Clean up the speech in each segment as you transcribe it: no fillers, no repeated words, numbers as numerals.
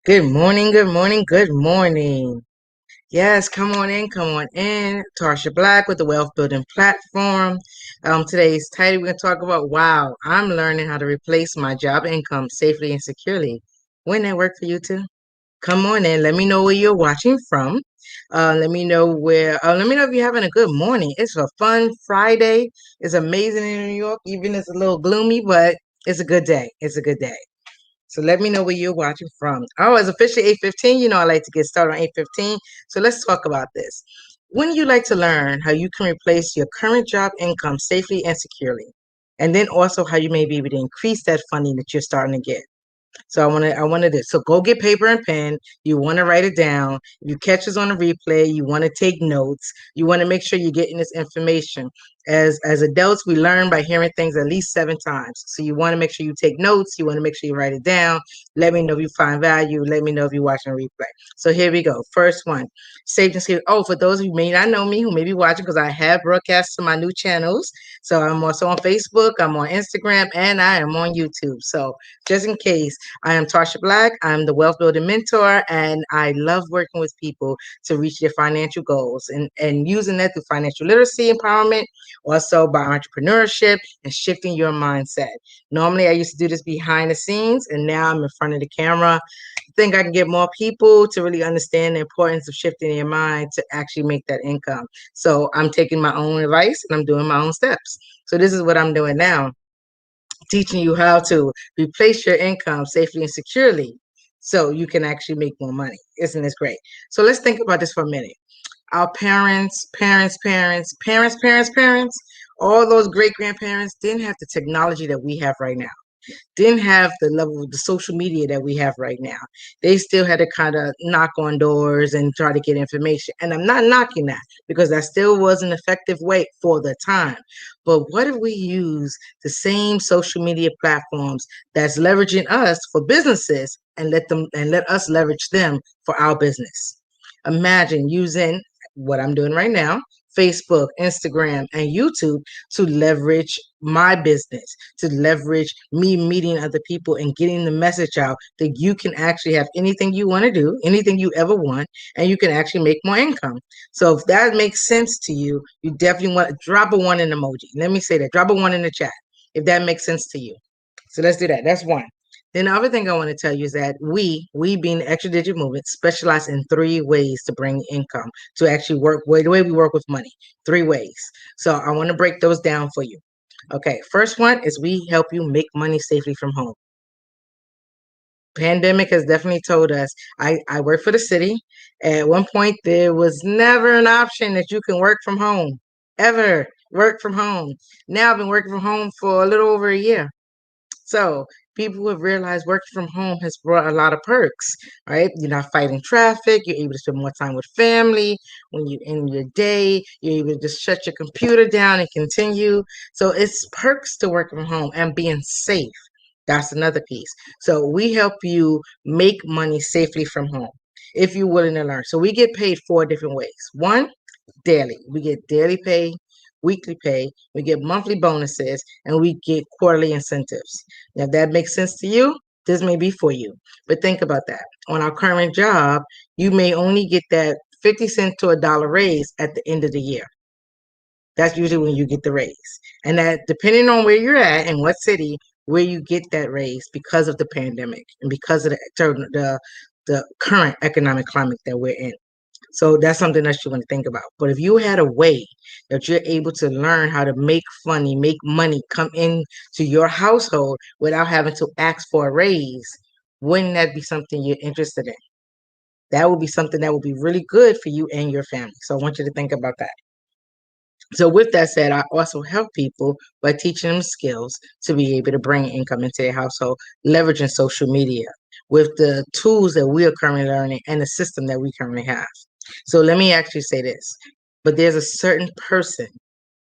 Good morning, good morning, good morning. Yes, come on in, come on in. Tarsha Black with the Wealth Building Platform. Today's title, we're going to talk about, wow, I'm learning how to replace my job income safely and securely. Wouldn't that work for you too? Come on in. Let me know where you're watching from. Let me know if you're having a good morning. It's a fun Friday. It's amazing in New York, even if it's a little gloomy, but it's a good day. It's a good day. So let me know where you're watching from. Oh, it's officially 8:15. I like to get started on 8:15. So let's talk about this. Wouldn't you like to learn how you can replace your current job income safely and securely? And then also how you may be able to increase that funding that you're starting to get. So I wanted to, so go get paper and pen. You want to write it down. You catch us on a replay. You want to take notes. You want to make sure you're getting this information. As adults, we learn by hearing things at least 7 times. So you want to make sure you take notes. You want to make sure you write it down. Let me know if you find value. Let me know if you're watching a replay. So here we go. First one, safety and security. Oh, for those who may not know me, who may be watching, because I have broadcasts to my new channels. So I'm also on Facebook. I'm on Instagram, and I am on YouTube. So just in case. I am Tarsha Black. I'm the Wealth Building Mentor, and I love working with people to reach their financial goals and using that through financial literacy empowerment, also by entrepreneurship and shifting your mindset. Normally, I used to do this behind the scenes, and now I'm in front of the camera. I think I can get more people to really understand the importance of shifting their mind to actually make that income. So I'm taking my own advice and I'm doing my own steps. So this is what I'm doing now, teaching you how to replace your income safely and securely so you can actually make more money. Isn't this great? So let's think about this for a minute. Our parents, all those great grandparents didn't have the technology that we have right now, didn't have the level of the social media that we have right now. They still had to kind of knock on doors and try to get information. And I'm not knocking that because that still was an effective way for the time. But what if we use the same social media platforms that's leveraging us for businesses and let us leverage them for our business? Imagine using what I'm doing right now, Facebook, Instagram, and YouTube to leverage my business, to leverage me meeting other people and getting the message out that you can actually have anything you want to do, anything you ever want, and you can actually make more income. So if that makes sense to you, you definitely want to drop a one in emoji. Let me say that. Drop a one in the chat if that makes sense to you. So let's do that. That's one. Then the other thing I want to tell you is that we being the extra digit movement, specialize in 3 ways to bring income, to actually work the way we work with money. 3 ways. So I want to break those down for you. Okay, first one is we help you make money safely from home. Pandemic has definitely told us. I work for the city. At one point, there was never an option that you can work from home, ever work from home. Now I've been working from home for a little over a year. So people have realized working from home has brought a lot of perks, right? You're not fighting traffic. You're able to spend more time with family. When you end your day, you're able to just shut your computer down and continue. So it's perks to work from home and being safe. That's another piece. So we help you make money safely from home if you're willing to learn. So we get paid 4 different ways. One, daily. We get daily pay, weekly pay, we get monthly bonuses, and we get quarterly incentives. Now, if that makes sense to you, this may be for you. But think about that. On our current job, you may only get that 50 cent to $1 raise at the end of the year. That's usually when you get the raise. And that depending on where you're at and what city, where you get that raise because of the pandemic and because of the current economic climate that we're in. So that's something that you want to think about. But if you had a way that you're able to learn how to make money come into your household without having to ask for a raise, wouldn't that be something you're interested in? That would be something that would be really good for you and your family. So I want you to think about that. So with that said, I also help people by teaching them skills to be able to bring income into their household, leveraging social media with the tools that we are currently learning and the system that we currently have. So let me actually say this, but there's a certain person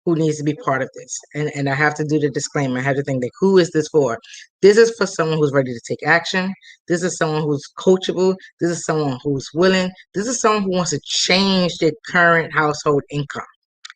who needs to be part of this. And I have to do the disclaimer. I have to think like, who is this for? This is for someone who's ready to take action. This is someone who's coachable. This is someone who's willing. This is someone who wants to change their current household income.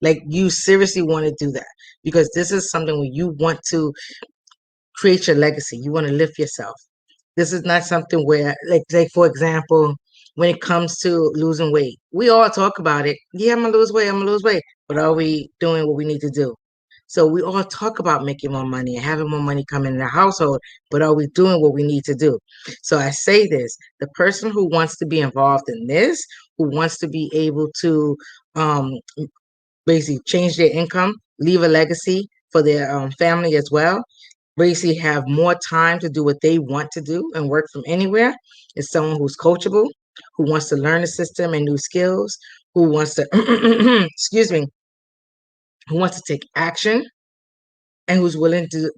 Like you seriously want to do that because this is something where you want to create your legacy. You want to lift yourself. This is not something where, like for example, when it comes to losing weight, we all talk about it. Yeah, I'm gonna lose weight. I'm gonna lose weight. But are we doing what we need to do? So we all talk about making more money and having more money come in the household, but are we doing what we need to do? So I say this: the person who wants to be involved in this, who wants to be able to um, basically change their income, leave a legacy for their family as well, basically have more time to do what they want to do and work from anywhere, is someone who's coachable, who wants to learn the system and new skills, who wants to excuse me, who wants to take action, and who's willing to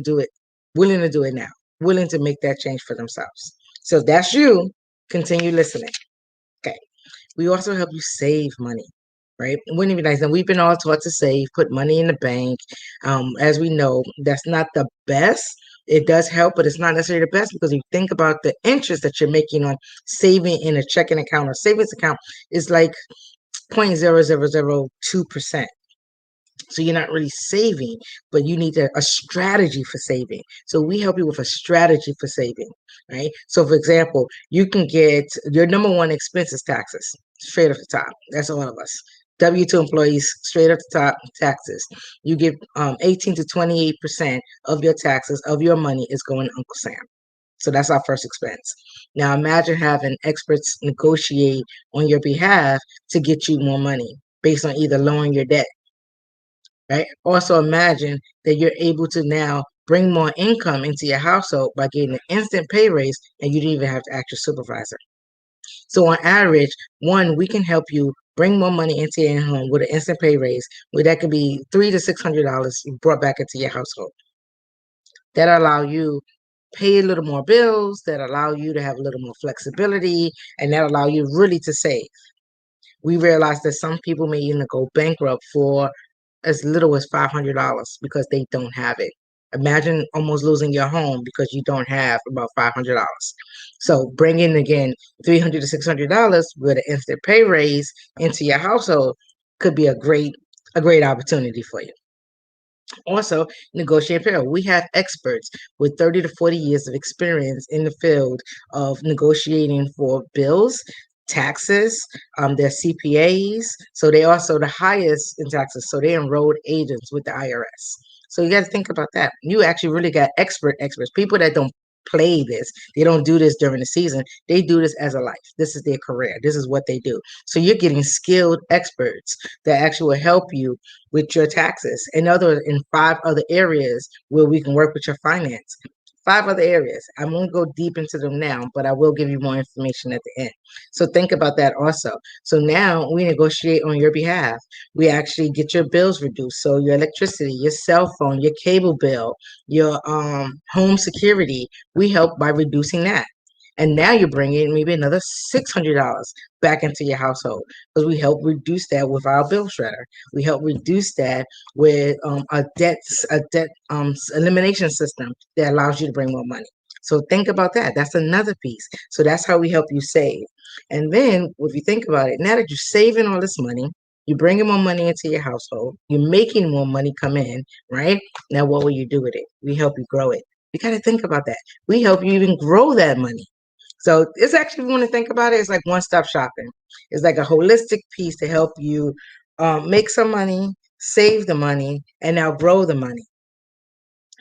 do it now, willing to make that change for themselves. So if that's you, continue listening. Okay. We also help you save money, right? Wouldn't it be nice? And we've been all taught to save, put money in the bank. As we know, that's not the best. It does help, but it's not necessarily the best, because if you think about the interest that you're making on saving in a checking account or savings account, is like 0.0002%. So you're not really saving, but you need a strategy for saving. So we help you with a strategy for saving, right? So for example, you can get your number one expense is taxes, straight off the top. That's all of us. W-2 employees, straight off the top, taxes. You get 18 to 28% of your taxes, of your money, is going to Uncle Sam. So that's our first expense. Now imagine having experts negotiate on your behalf to get you more money based on either lowering your debt, right? Also imagine that you're able to now bring more income into your household by getting an instant pay raise, and you didn't even have to ask your supervisor. So on average, one, we can help you bring more money into your home with an instant pay raise, where that could be $300 to $600 brought back into your household. That allow you pay a little more bills, that allow you to have a little more flexibility, and that allow you really to save. We realize that some people may even go bankrupt for as little as $500 because they don't have it. Imagine almost losing your home because you don't have about $500. So bringing again $300 to $600 with an instant pay raise into your household could be a great opportunity for you. Also, negotiate payroll. We have experts with 30 to 40 years of experience in the field of negotiating for bills, taxes. They're CPAs, so they also the highest in taxes. So they enrolled agents with the IRS. So you got to think about that. You actually really got experts, people that don't play this. They don't do this during the season. They do this as a life. This is their career. This is what they do. So you're getting skilled experts that actually will help you with your taxes and in 5 other areas where we can work with your finance. 5 other areas. I won't go deep into them now, but I will give you more information at the end. So think about that also. So now we negotiate on your behalf. We actually get your bills reduced. So your electricity, your cell phone, your cable bill, your home security, we help by reducing that. And now you're bringing maybe another $600 back into your household, because we help reduce that with our bill shredder. We help reduce that with a debt elimination system that allows you to bring more money. So think about that. That's another piece. So that's how we help you save. And then if you think about it, now that you're saving all this money, you're bringing more money into your household, you're making more money come in, right? Now, what will you do with it? We help you grow it. You got to think about that. We help you even grow that money. So it's actually, if you want to think about it, it's like one-stop shopping. It's like a holistic piece to help you make some money, save the money, and now grow the money.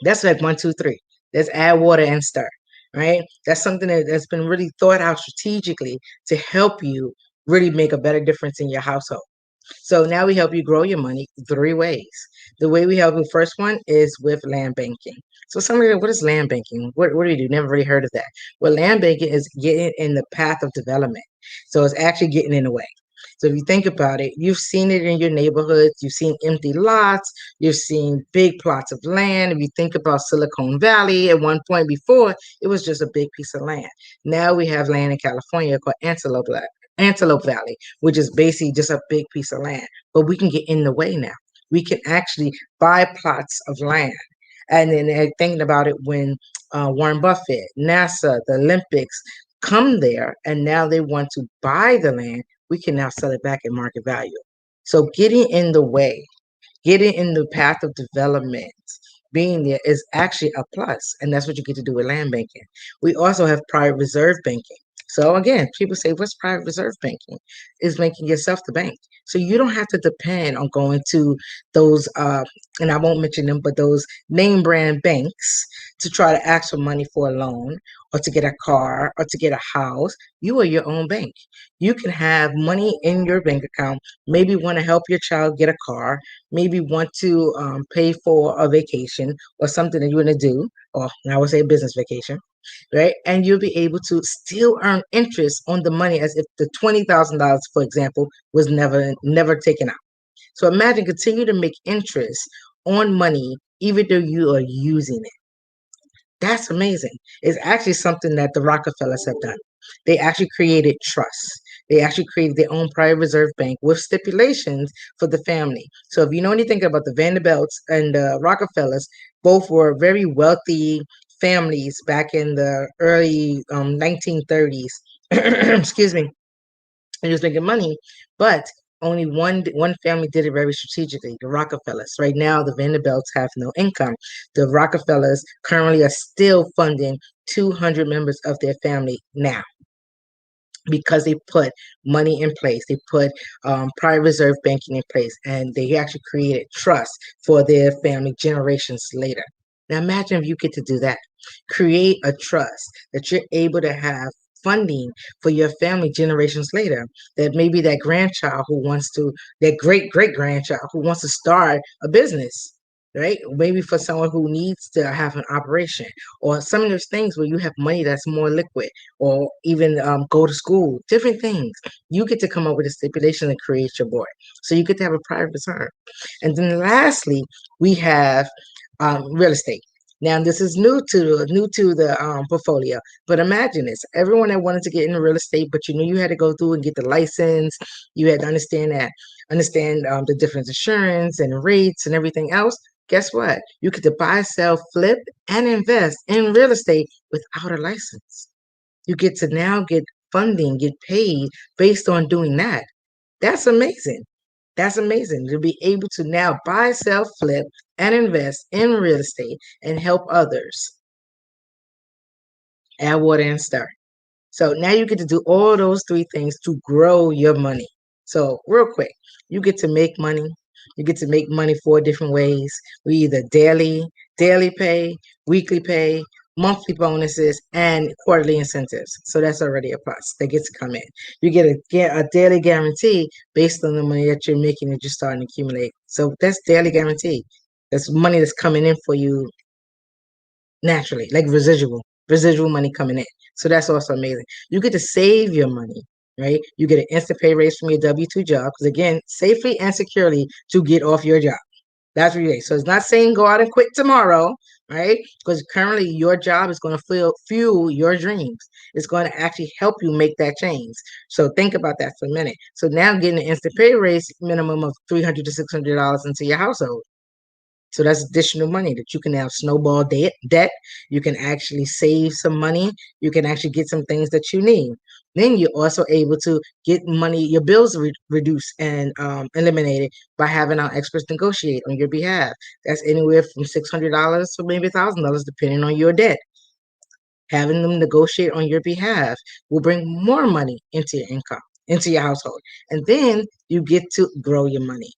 That's like 1, 2, 3. Let's add water and stir, right? That's something that's been really thought out strategically to help you really make a better difference in your household. So now we help you grow your money 3 ways. The way we help you, first one is with land banking. So somebody, what is land banking? What do you do? Never really heard of that. Well, land banking is getting in the path of development. So it's actually getting in the way. So if you think about it, you've seen it in your neighborhoods, you've seen empty lots, you've seen big plots of land. If you think about Silicon Valley, at one point before, it was just a big piece of land. Now we have land in California called Antelope Valley, which is basically just a big piece of land. But we can get in the way now. We can actually buy plots of land. And then thinking about it, when Warren Buffett, NASA, the Olympics come there, and now they want to buy the land, we can now sell it back at market value. So getting in the way, getting in the path of development, being there is actually a plus, and that's what you get to do with land banking. We also have private reserve banking. So again, people say, "What's private reserve banking?" Is making yourself the bank, so you don't have to depend on going to those, and I won't mention them, but those name brand banks to try to ask for money for a loan or to get a car or to get a house. You are your own bank. You can have money in your bank account. Maybe want to help your child get a car, maybe want to pay for a vacation or something that you want to do, or I would say a business vacation, right? And you'll be able to still earn interest on the money as if the $20,000, for example, was never taken out. So imagine continue to make interest on money even though you are using it. That's amazing. It's actually something that the Rockefellers have done. They actually created trusts. They actually created their own private reserve bank with stipulations for the family. So if you know anything about the Vanderbilts and the Rockefellers, both were very wealthy families back in the early 1930s. Excuse me. He was making money, but only one family did it very strategically, the Rockefellers. Right now, the Vanderbilts have no income. The Rockefellers currently are still funding 200 members of their family now because they put money in place. They put private reserve banking in place, and they actually created trust for their family generations later. Now, imagine if you get to do that. Create a trust that you're able to have funding for your family generations later. That maybe that grandchild who wants to, that great great grandchild who wants to start a business, right? Maybe for someone who needs to have an operation, or some of those things where you have money that's more liquid, or even go to school, different things. You get to come up with a stipulation and create your board. So you get to have a private return. And then lastly, we have real estate. Now this is new to the portfolio, but imagine this: everyone that wanted to get into real estate, but you knew you had to go through and get the license. You had to understand the different insurance and rates and everything else. Guess what? You get to buy, sell, flip, and invest in real estate without a license. You get to now get funding, get paid based on doing that. That's amazing. That's amazing to be able to now buy, sell, flip, and invest in real estate and help others. Add water and stir. So now you get to do all those three things to grow your money. So real quick, you get to make money. You get to make money four different ways. We either daily pay, weekly pay, monthly bonuses, and quarterly incentives. So that's already a plus that gets to come in. You get a daily guarantee based on the money that you're making that you're starting to accumulate. So that's daily guarantee. That's money that's coming in for you naturally, like residual money coming in. So that's also amazing. You get to save your money, right? You get an instant pay raise from your W-2 job, because again, safely and securely to get off your job. That's what you say. So it's not saying go out and quit tomorrow, right? Because currently your job is going to fuel your dreams. It's going to actually help you make that change. So think about that for a minute. So now getting an instant pay raise minimum of $300 to $600 into your household. So that's additional money that you can now snowball debt. You can actually save some money. You can actually get some things that you need. Then you're also able to get money, your bills reduced and eliminated by having our experts negotiate on your behalf. That's anywhere from $600 to maybe $1,000, depending on your debt. Having them negotiate on your behalf will bring more money into your income, into your household. And then you get to grow your money.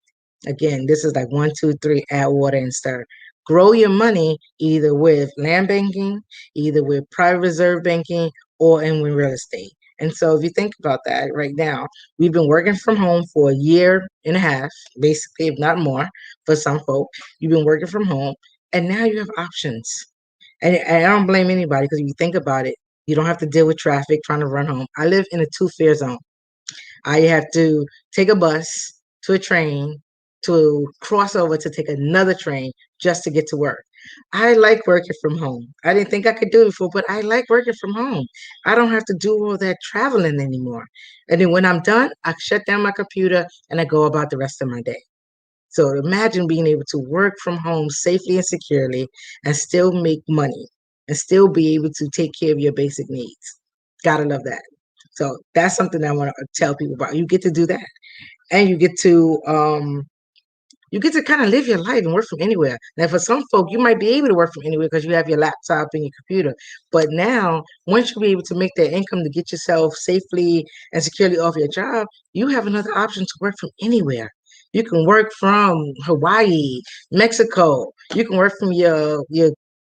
Again, this is like one, two, three, add water and stir. Grow your money either with land banking, either with private reserve banking, or in with real estate. And so if you think about that right now, we've been working from home for a year and a half, basically, if not more, for some folk. You've been working from home, and now you have options. And I don't blame anybody, because if you think about it, you don't have to deal with traffic trying to run home. I live in a two-fare zone. I have to take a bus to a train to cross over to take another train just to get to work. I like working from home. I didn't think I could do it before, but I like working from home. I don't have to do all that traveling anymore. And then when I'm done, I shut down my computer and I go about the rest of my day. So imagine being able to work from home safely and securely and still make money and still be able to take care of your basic needs. Gotta love that. So that's something I want to tell people about. You get to do that. And you get to You get to kind of live your life and work from anywhere. Now, for some folk, you might be able to work from anywhere because you have your laptop and your computer. But now, once you be able to make that income to get yourself safely and securely off your job, you have another option to work from anywhere. You can work from Hawaii, Mexico. You can work from your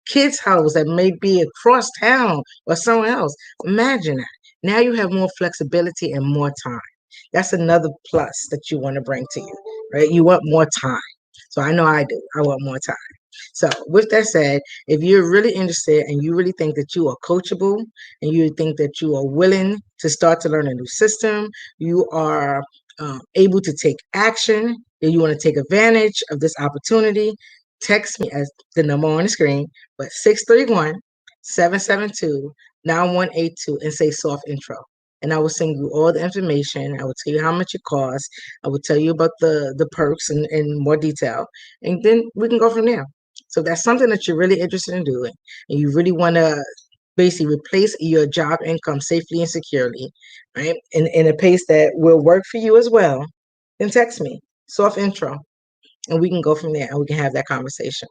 kid's house that may be across town or somewhere else. Imagine that. Now you have more flexibility and more time. That's another plus that you want to bring to you, right? You want more time. So I know I do. I want more time. So with that said, if you're really interested and you really think that you are coachable and you think that you are willing to start to learn a new system, you are able to take action, and you want to take advantage of this opportunity, text me as the number on the screen, but 631-772-9182 and say soft intro. And I will send you all the information. I will tell you how much it costs. I will tell you about the perks in more detail. And then we can go from there. So if that's something that you're really interested in doing and you really want to basically replace your job income safely and securely, right? In a pace that will work for you as well, then text me, soft intro, and we can go from there and we can have that conversation.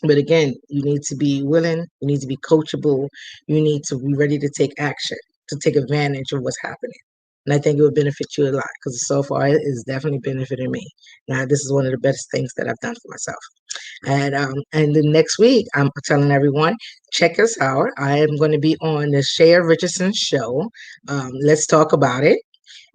But again, you need to be willing, you need to be coachable, you need to be ready to take action, to take advantage of what's happening. And I think it would benefit you a lot because so far it is definitely benefiting me. Now, this is one of the best things that I've done for myself. And the next week, I'm telling everyone, check us out. I am going to be on the Shea Richardson show. Let's talk about it.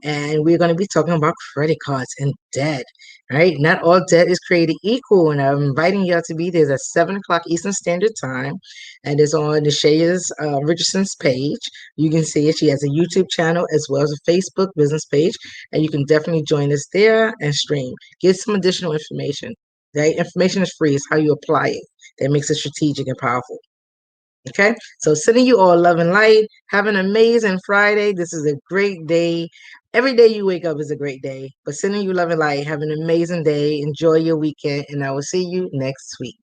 And we're going to be talking about credit cards and debt. Right? Not all debt is created equal, and I'm inviting y'all to be there at 7 o'clock Eastern Standard Time, and it's on the Shaya's Richardson's page. You can see it. She has a YouTube channel as well as a Facebook business page, and you can definitely join us there and stream. Get some additional information. Right? Information is free. It's how you apply it that makes it strategic and powerful. Okay, so sending you all love and light. Have an amazing Friday. This is a great day. Every day you wake up is a great day. But sending you love and light. Have an amazing day. Enjoy your weekend, and I will see you next week.